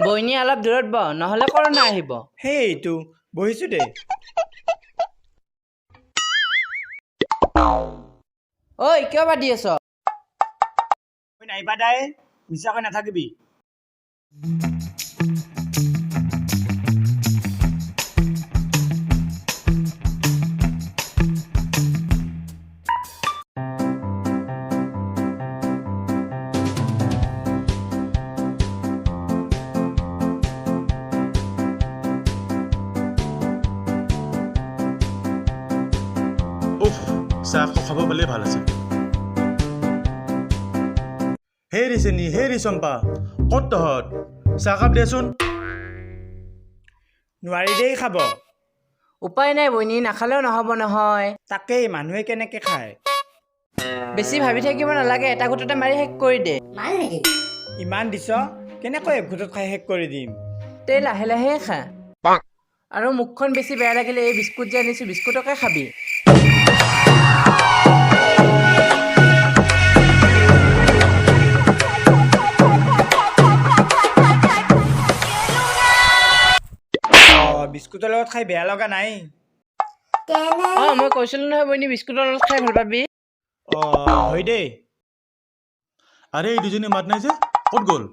বইনী অলপ দূৰত বহ নহলে কৰোনা আহিব সেইটো বহিছো দে ঐ কিয় বাদি আছ ঐ নাইবা দাই মিছাকৈ নাথাকিবি উফ চাহ খাব পালে ভাল আছে হে ৰিচেনি হে ৰিচম্পা ক'ত তহঁত চাহ কাপ দেচোন নোৱাৰি দেই খাব উপায় নাই বইনী নাখালেও নহ'ব নহয় তাকেই মানুহে কেনেকে খায় বেছি ভাবি থাকিব নালাগে এটা ঘুটতে মাৰি শেষ কৰি দে ইমান দিছ কেনেকৈ এক ঘুটত খাই শেষ কৰি দিম তে লাহে লাহে খা আৰু মুখখন বেছি বেয়া লাগিলে এই বিস্কুট যে আনিছো বিস্কুটকে খাবি বিস্কুটৰ লগত খাই বেয়া লগা নাই মই কৈছিলো নহয় বইনী বিস্কুটৰ লগত খাই ভাল পাবি হয় দেই আৰে এই দুজনী মাত নাই যে ক'ত গ'ল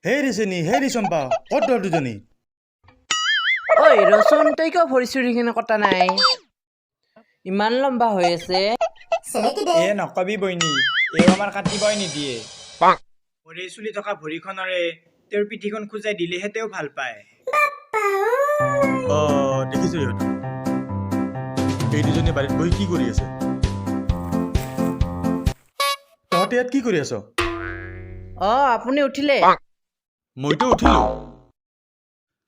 হে ৰিচেনি হে ৰিচম্পা ক'ত তহঁত দুজনী ঐ ৰচোন তই কিয় ভৰি চুৰি কিনে কটা নাই ইমান লম্বা হৈ আছে এ নকবি বইনী এই আমাৰ কাটিবই নিদিয়ে ভৰি চুলি থকা ভৰিখনৰে তেওঁৰ পিঠিখন খোজাই দিলেহে তেওঁ ভাল পায় দেখিছো ইহঁত এই দুজনী বাৰীত বহি কি কৰি আছে তহঁতে ইয়াত কি কৰি আছ আপুনি উঠিলে মইতো উঠিলো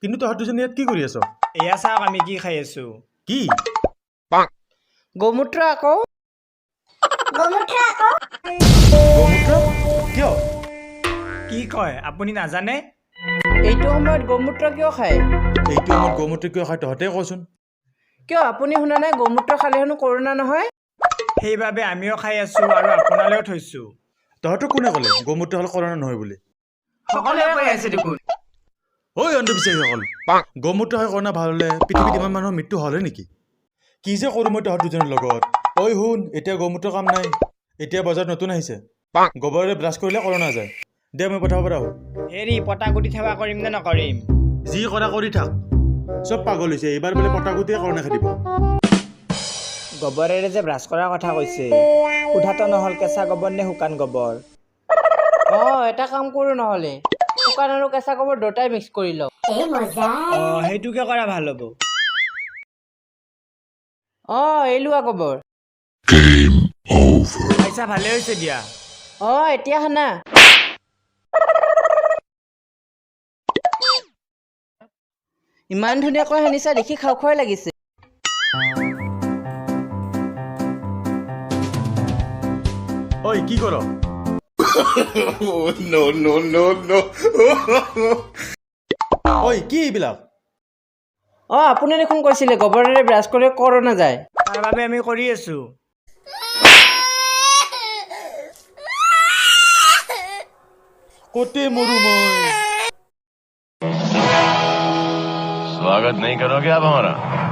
কিন্তু তহঁত দুজনী ইয়াত কি কৰি আছ এয়া চাওক আমি কি খাই আছো কি গৌমূত্ৰ আকৌ গৌমূত্ৰ কিয় কি কয় আপুনি নাজানে এইটো সময়ত গৌমূত্ৰ কিয় খায় এইটো আমাৰ গৌমূত্ৰ কিয় খাই তহঁতে কচোন কিয় আপুনি শুনা নাই গৌমূত্ৰ খালে হেনো কৰোণা নহয় সেইবাবে আমিও খাই আছো আৰু আপোনালৈও থৈছো তহঁতক কোনে ক'লে গৌমূত্ৰ হ'লে কৰোণা নহয় বুলি সকলোৱে কৈ আছে দেখোন ঐ অন্ধবিশ্বাসীসকল গৌমূত্ৰ হৈ কৰোণা ভাল হ'লে পৃথিৱীত ইমান মানুহৰ মৃত্যু হ'লে নেকি কি যে কৰোঁ মই তহঁত দুজনৰ লগত ঐ শুন এতিয়া গৌমূত্ৰ কাম নাই এতিয়া বজাৰত নতুন আহিছে গোবৰেৰে ব্ৰাছ কৰিলে কৰোণা যায় দে মই পঠাব পৰা হেৰি পটাগুটি সেৱা কৰিম নে নকৰিম যি কৰা কৰি থাক চব পাগল হৈছে এইবাৰ বোলে পটাগুটিয়ে কৰোণা খেদিব গোবৰেৰে যে ব্ৰাছ কৰাৰ কথা কৈছে সোধাটো নহ'ল কেঁচা গোবৰ নে শুকান গোবৰ এটা কাম কৰো নহ'লে শুকান আৰু কেঁচা গোবৰ দুটাই মিক্স কৰি লওঁ সেইটোকে কৰা ভাল হ'ব এই লোৱা গোবৰ পইচা ভালে হৈছে দিয়া এতিয়া হানা ইমান ধুনীয়াকৈ সানিছা দেখি খাওঁ খাওঁ লাগিছে ঐ কি কৰ ঐ কি এইবিলাক আপুনি দেখোন কৈছিলে গোবৰেৰে ব্ৰাছ কৰি কৰোণা যায় তাৰ বাবে আমি কৰি আছো ক'তে মৰো মই स्वागत नहीं करोगे आप हमारा